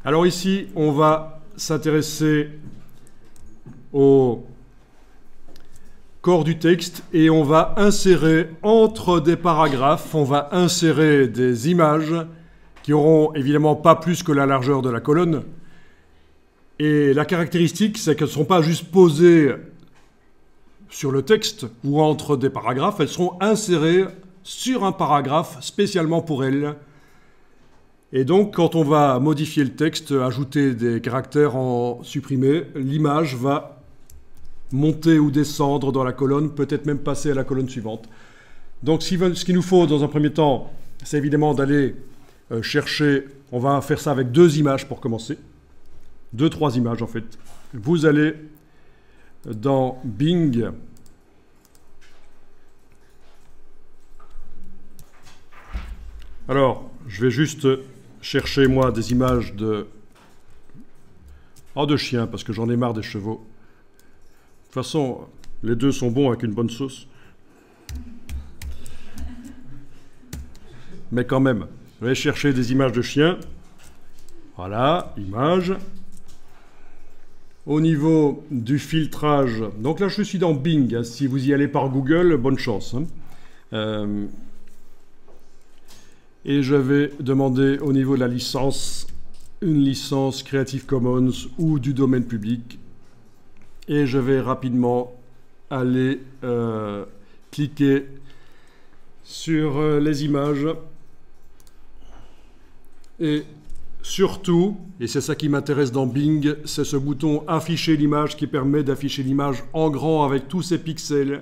Alors ici, on va s'intéresser au corps du texte et on va insérer entre des paragraphes, on va insérer des images qui auront évidemment pas plus que la largeur de la colonne. Et la caractéristique, c'est qu'elles ne seront pas juste posées sur le texte ou entre des paragraphes, elles seront insérées sur un paragraphe spécialement pour elles. Et donc, quand on va modifier le texte, ajouter des caractères en supprimer, l'image va monter ou descendre dans la colonne, peut-être même passer à la colonne suivante. Donc, ce qu'il nous faut dans un premier temps, c'est évidemment d'aller chercher, on va faire ça avec 2 images pour commencer, 2-3 images en fait. Vous allez dans Bing, alors je vais juste chercher moi des images de chiens parce que j'en ai marre des chevaux. De toute façon, les deux sont bons avec une bonne sauce. Mais quand même, je vais chercher des images de chiens. Voilà, images. Au niveau du filtrage, donc là je suis dans Bing, hein. Si vous y allez par Google, bonne chance. Hein. Et je vais demander au niveau de la licence, une licence Creative Commons ou du domaine public. Et je vais rapidement aller cliquer sur les images. Et surtout, et c'est ça qui m'intéresse dans Bing, c'est ce bouton « Afficher l'image » qui permet d'afficher l'image en grand avec tous ces pixels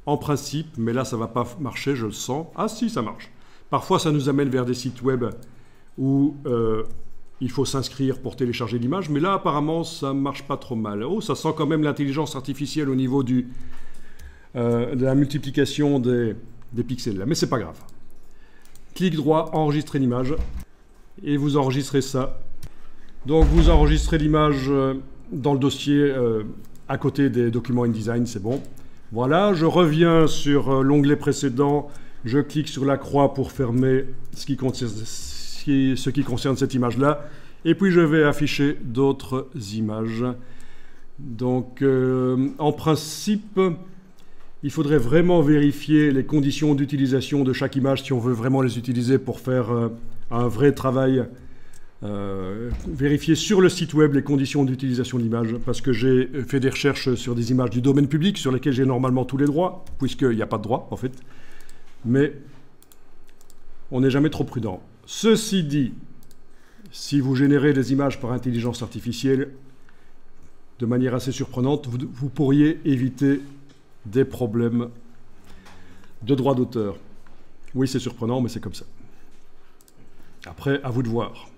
en principe. Mais là, ça ne va pas marcher, je le sens. Ah si, ça marche. Parfois, ça nous amène vers des sites web où il faut s'inscrire pour télécharger l'image. Mais là, apparemment, ça ne marche pas trop mal. Oh, ça sent quand même l'intelligence artificielle au niveau de la multiplication des pixels. Là. Mais ce n'est pas grave. Clic droit, enregistrer l'image. Et vous enregistrez ça. Donc, vous enregistrez l'image dans le dossier à côté des documents InDesign. C'est bon. Voilà, je reviens sur l'onglet précédent. Je clique sur la croix pour fermer ce qui concerne cette image-là. Et puis, je vais afficher d'autres images. Donc, en principe, il faudrait vraiment vérifier les conditions d'utilisation de chaque image si on veut vraiment les utiliser pour faire un vrai travail. Vérifier sur le site web les conditions d'utilisation de l'image, parce que j'ai fait des recherches sur des images du domaine public sur lesquelles j'ai normalement tous les droits, puisqu'il n'y a pas de droit, en fait. Mais on n'est jamais trop prudent. Ceci dit, si vous générez des images par intelligence artificielle, de manière assez surprenante, vous pourriez éviter des problèmes de droit d'auteur. Oui, c'est surprenant, mais c'est comme ça. Après, à vous de voir.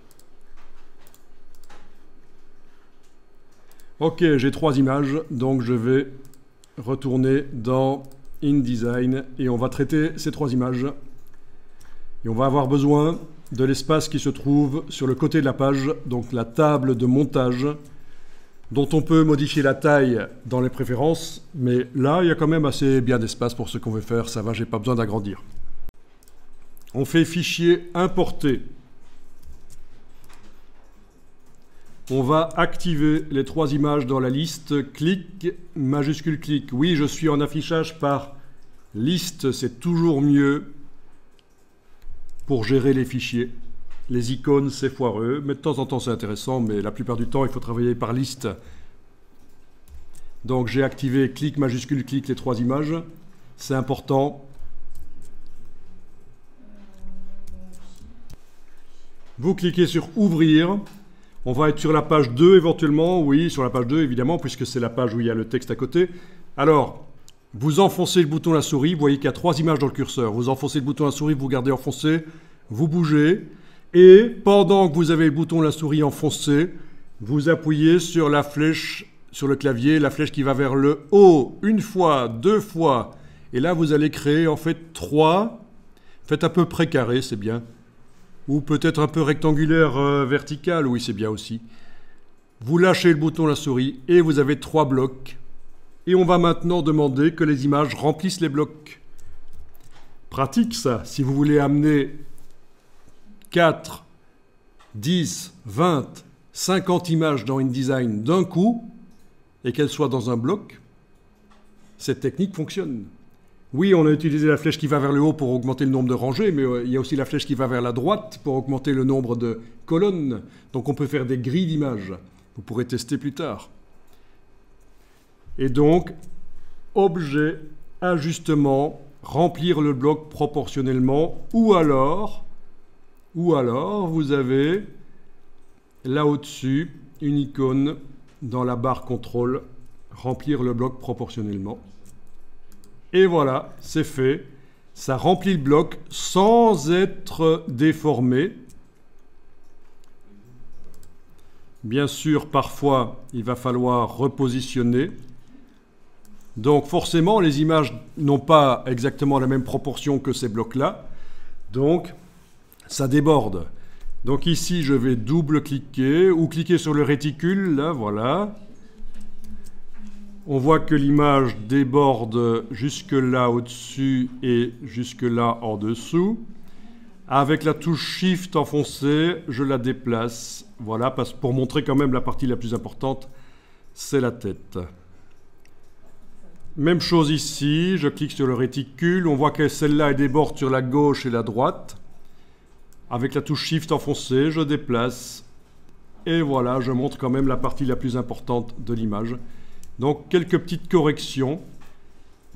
Ok, j'ai 3 images, donc je vais retourner dans InDesign et on va traiter ces 3 images. Et on va avoir besoin de l'espace qui se trouve sur le côté de la page, donc la table de montage, dont on peut modifier la taille dans les préférences, mais là, il y a quand même assez bien d'espace pour ce qu'on veut faire, ça va, j'ai pas besoin d'agrandir. On fait fichier importer. On va activer les 3 images dans la liste. Clic, majuscule clic. Oui, je suis en affichage par liste, c'est toujours mieux pour gérer les fichiers. Les icônes, c'est foireux, mais de temps en temps, c'est intéressant, mais la plupart du temps, il faut travailler par liste. Donc, j'ai activé clic, majuscule clic, les 3 images. C'est important. Vous cliquez sur ouvrir. On va être sur la page 2 éventuellement, oui, sur la page 2 évidemment, puisque c'est la page où il y a le texte à côté. Alors, vous enfoncez le bouton la souris, vous voyez qu'il y a 3 images dans le curseur. Vous enfoncez le bouton la souris, vous gardez enfoncé, vous bougez, et pendant que vous avez le bouton la souris enfoncé, vous appuyez sur la flèche, sur le clavier, la flèche qui va vers le haut, 1 fois, 2 fois, et là vous allez créer en fait 3, faites à peu près carré, c'est bien. Ou peut-être un peu rectangulaire vertical, oui c'est bien aussi. Vous lâchez le bouton la souris et vous avez 3 blocs. Et on va maintenant demander que les images remplissent les blocs. Pratique ça, si vous voulez amener 4, 10, 20, 50 images dans InDesign d'un coup et qu'elles soient dans un bloc, cette technique fonctionne. Oui, on a utilisé la flèche qui va vers le haut pour augmenter le nombre de rangées, mais il y a aussi la flèche qui va vers la droite pour augmenter le nombre de colonnes. Donc on peut faire des grilles d'images. Vous pourrez tester plus tard. Et donc, objet, ajustement, remplir le bloc proportionnellement, ou alors vous avez là au-dessus une icône dans la barre contrôle, remplir le bloc proportionnellement. Et voilà, c'est fait. Ça remplit le bloc sans être déformé. Bien sûr, parfois, il va falloir repositionner. Donc forcément, les images n'ont pas exactement la même proportion que ces blocs-là. Donc, ça déborde. Donc ici, je vais double-cliquer ou cliquer sur le réticule, là, voilà. On voit que l'image déborde jusque là au-dessus et jusque là en dessous. Avec la touche Shift enfoncée, je la déplace. Voilà, pour montrer quand même la partie la plus importante, c'est la tête. Même chose ici, je clique sur le réticule. On voit que celle-là déborde sur la gauche et la droite. Avec la touche Shift enfoncée, je déplace. Et voilà, je montre quand même la partie la plus importante de l'image. Donc, quelques petites corrections.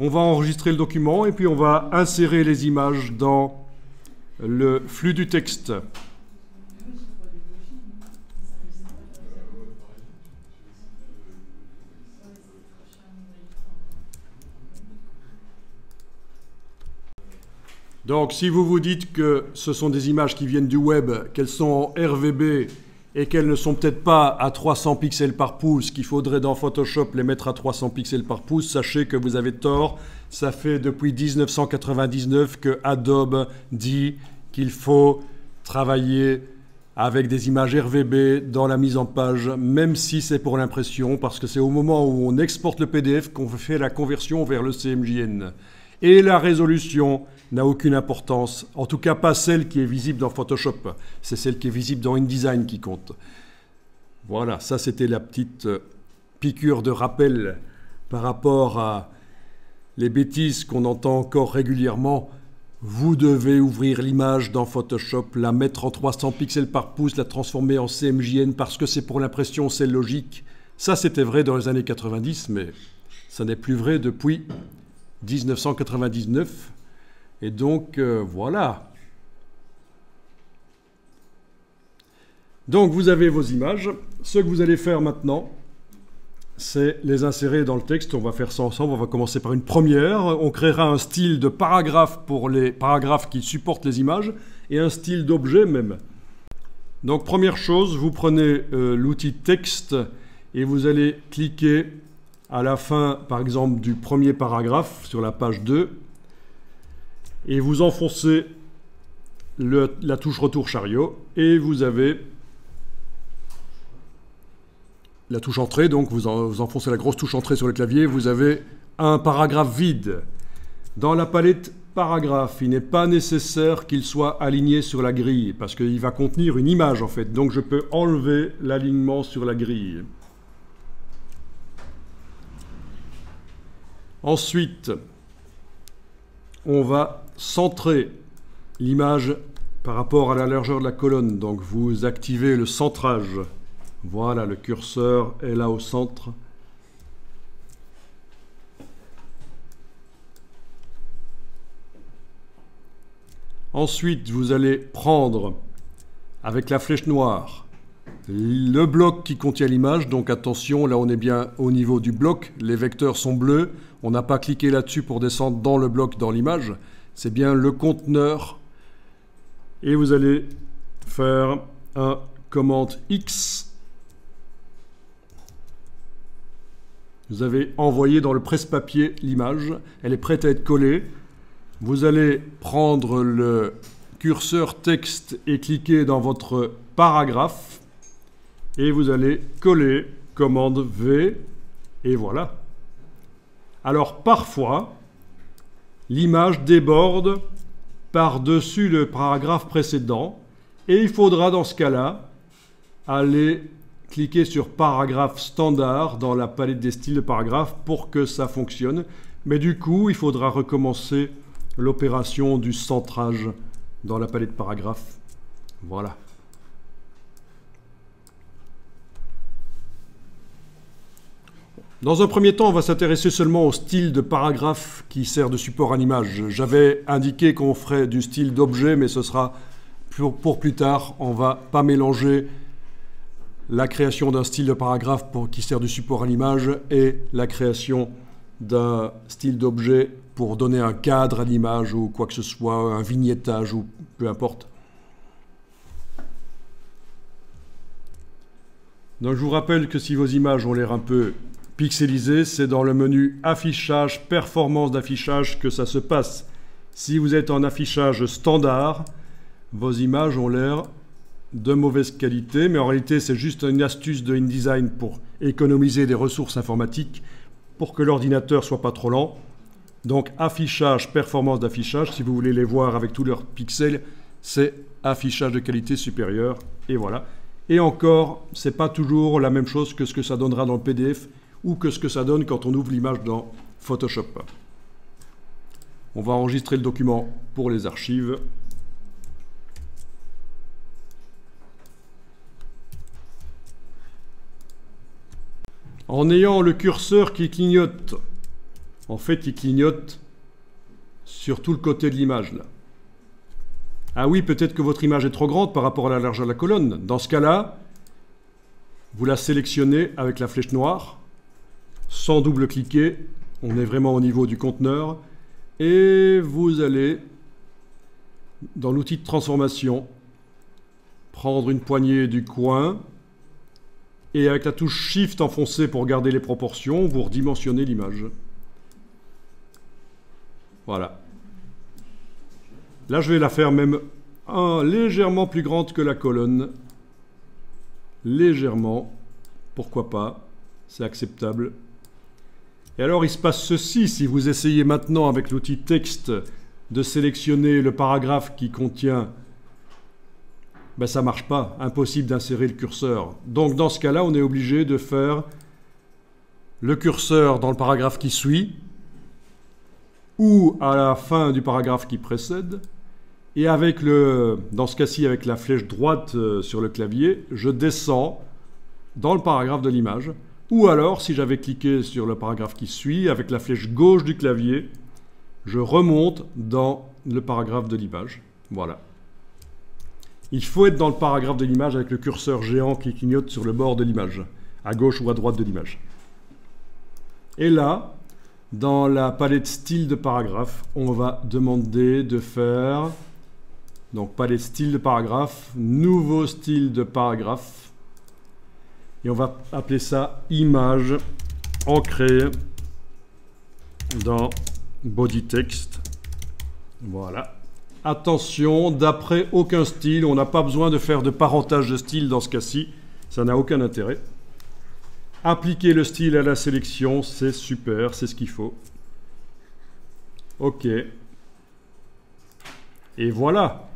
On va enregistrer le document et puis on va insérer les images dans le flux du texte. Donc, si vous vous dites que ce sont des images qui viennent du web, qu'elles sont en RVB et qu'elles ne sont peut-être pas à 300 pixels par pouce, qu'il faudrait dans Photoshop les mettre à 300 pixels par pouce, sachez que vous avez tort. Ça fait depuis 1999 que Adobe dit qu'il faut travailler avec des images RVB dans la mise en page, même si c'est pour l'impression, parce que c'est au moment où on exporte le PDF qu'on fait la conversion vers le CMJN. Et la résolution n'a aucune importance, en tout cas pas celle qui est visible dans Photoshop, c'est celle qui est visible dans InDesign qui compte. Voilà, ça c'était la petite piqûre de rappel par rapport à les bêtises qu'on entend encore régulièrement. Vous devez ouvrir l'image dans Photoshop, la mettre en 300 pixels par pouce, la transformer en CMJN parce que c'est pour l'impression, c'est logique. Ça c'était vrai dans les années 90, mais ça n'est plus vrai depuis 1999. Et donc, voilà. Donc, vous avez vos images. Ce que vous allez faire maintenant, c'est les insérer dans le texte. On va faire ça ensemble. On va commencer par une première. On créera un style de paragraphe pour les paragraphes qui supportent les images et un style d'objet même. Donc, première chose, vous prenez l'outil texte et vous allez cliquer à la fin, par exemple, du premier paragraphe sur la page 2. Et vous enfoncez la touche retour chariot et vous avez la touche entrée, donc vous enfoncez la grosse touche entrée sur le clavier, vous avez un paragraphe vide. Dans la palette paragraphe, il n'est pas nécessaire qu'il soit aligné sur la grille parce qu'il va contenir une image en fait, donc je peux enlever l'alignement sur la grille. Ensuite, on va centrer l'image par rapport à la largeur de la colonne. Donc vous activez le centrage. Voilà, le curseur est là au centre. Ensuite, vous allez prendre, avec la flèche noire, le bloc qui contient l'image. Donc attention, là on est bien au niveau du bloc. Les vecteurs sont bleus. On n'a pas cliqué là-dessus pour descendre dans le bloc, dans l'image. C'est bien le conteneur. Et vous allez faire un commande X. Vous avez envoyé dans le presse-papier l'image. Elle est prête à être collée. Vous allez prendre le curseur texte et cliquer dans votre paragraphe. Et vous allez coller commande V. Et voilà. Alors parfois, l'image déborde par-dessus le paragraphe précédent et il faudra dans ce cas-là aller cliquer sur paragraphe standard dans la palette des styles de paragraphe pour que ça fonctionne. Mais du coup, il faudra recommencer l'opération du centrage dans la palette paragraphe. Voilà. Dans un premier temps, on va s'intéresser seulement au style de paragraphe qui sert de support à l'image. J'avais indiqué qu'on ferait du style d'objet, mais ce sera pour plus tard. On ne va pas mélanger la création d'un style de paragraphe qui sert de support à l'image et la création d'un style d'objet pour donner un cadre à l'image ou quoi que ce soit, un vignettage ou peu importe. Donc je vous rappelle que si vos images ont l'air un peu pixelisées, c'est dans le menu affichage, performance d'affichage que ça se passe. Si vous êtes en affichage standard, vos images ont l'air de mauvaise qualité, mais en réalité c'est juste une astuce de InDesign pour économiser des ressources informatiques pour que l'ordinateur soit pas trop lent. Donc affichage, performance d'affichage, si vous voulez les voir avec tous leurs pixels, c'est affichage de qualité supérieure, et voilà. Et encore, c'est pas toujours la même chose que ce que ça donnera dans le PDF ou que ce que ça donne quand on ouvre l'image dans Photoshop. On va enregistrer le document pour les archives. En ayant le curseur qui clignote, en fait il clignote sur tout le côté de l'image là. Ah oui, peut-être que votre image est trop grande par rapport à la largeur de la colonne. Dans ce cas-là, vous la sélectionnez avec la flèche noire, sans double-cliquer, on est vraiment au niveau du conteneur, et vous allez, dans l'outil de transformation, prendre une poignée du coin, et avec la touche Shift enfoncée pour garder les proportions, vous redimensionnez l'image. Voilà. Là, je vais la faire même légèrement plus grande que la colonne. Légèrement. Pourquoi pas? C'est acceptable. Et alors, il se passe ceci. Si vous essayez maintenant avec l'outil texte de sélectionner le paragraphe qui contient... Ben, ça ne marche pas. Impossible d'insérer le curseur. Donc, dans ce cas-là, on est obligé de faire le curseur dans le paragraphe qui suit ou à la fin du paragraphe qui précède. Et avec dans ce cas-ci, avec la flèche droite sur le clavier, je descends dans le paragraphe de l'image. Ou alors, si j'avais cliqué sur le paragraphe qui suit, avec la flèche gauche du clavier, je remonte dans le paragraphe de l'image. Voilà. Il faut être dans le paragraphe de l'image avec le curseur géant qui clignote sur le bord de l'image, à gauche ou à droite de l'image. Et là, dans la palette style de paragraphe, on va demander de faire... Donc, palette style de paragraphe, nouveau style de paragraphe. Et on va appeler ça image ancrée dans body text. Voilà. Attention, d'après aucun style, on n'a pas besoin de faire de parentage de style dans ce cas-ci. Ça n'a aucun intérêt. Appliquer le style à la sélection, c'est super, c'est ce qu'il faut. OK. Et voilà.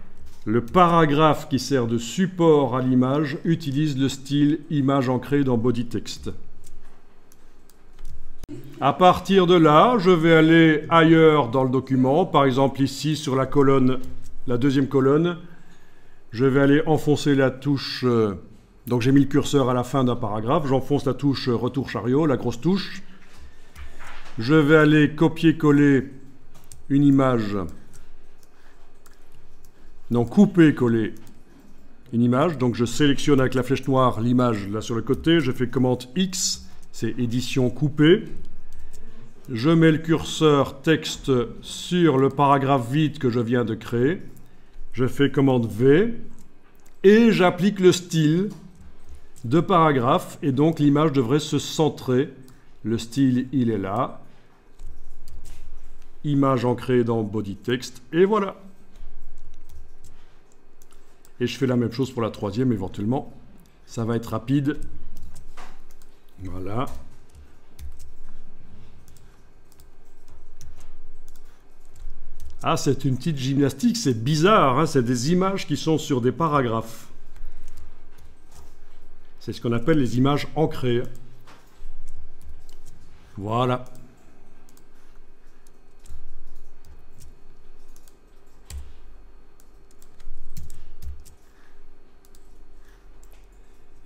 Le paragraphe qui sert de support à l'image utilise le style image ancrée dans body text. À partir de là, je vais aller ailleurs dans le document. Par exemple ici sur la colonne, la deuxième colonne, je vais aller enfoncer la touche... donc j'ai mis le curseur à la fin d'un paragraphe. J'enfonce la touche retour chariot, la grosse touche. Je vais aller copier-coller une image... Donc couper-coller une image. Donc je sélectionne avec la flèche noire l'image là sur le côté. Je fais commande X, c'est édition coupée. Je mets le curseur texte sur le paragraphe vide que je viens de créer. Je fais commande V et j'applique le style de paragraphe et donc l'image devrait se centrer. Le style, il est là. Image ancrée dans body text et voilà. Et je fais la même chose pour la troisième éventuellement. Ça va être rapide. Voilà. Ah, c'est une petite gymnastique, c'est bizarre, hein, c'est des images qui sont sur des paragraphes. C'est ce qu'on appelle les images ancrées. Voilà.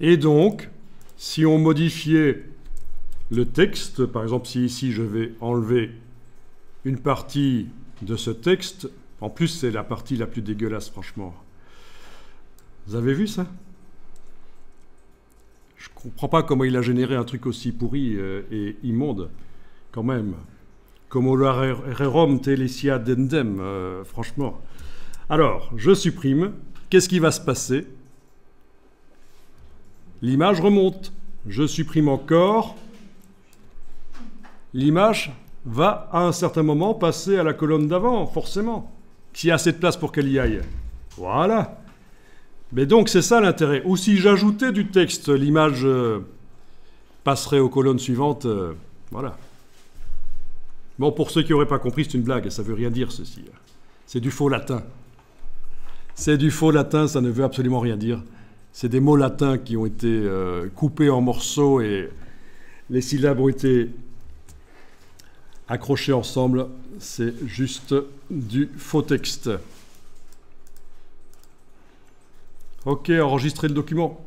Et donc, si on modifiait le texte, par exemple, si ici je vais enlever une partie de ce texte, en plus c'est la partie la plus dégueulasse, franchement. Vous avez vu ça? Je ne comprends pas comment il a généré un truc aussi pourri et immonde, quand même. Como rerum telesia dendem, franchement. Alors, je supprime. Qu'est-ce qui va se passer? L'image remonte. Je supprime encore. L'image va, à un certain moment, passer à la colonne d'avant, forcément. S'il y a assez de place pour qu'elle y aille. Voilà. Mais donc, c'est ça l'intérêt. Ou si j'ajoutais du texte, l'image passerait aux colonnes suivantes. Voilà. Bon, pour ceux qui n'auraient pas compris, c'est une blague. Ça ne veut rien dire, ceci. C'est du faux latin. C'est du faux latin, ça ne veut absolument rien dire. C'est des mots latins qui ont été coupés en morceaux et les syllabes ont été accrochées ensemble. C'est juste du faux texte. Ok, enregistrez le document.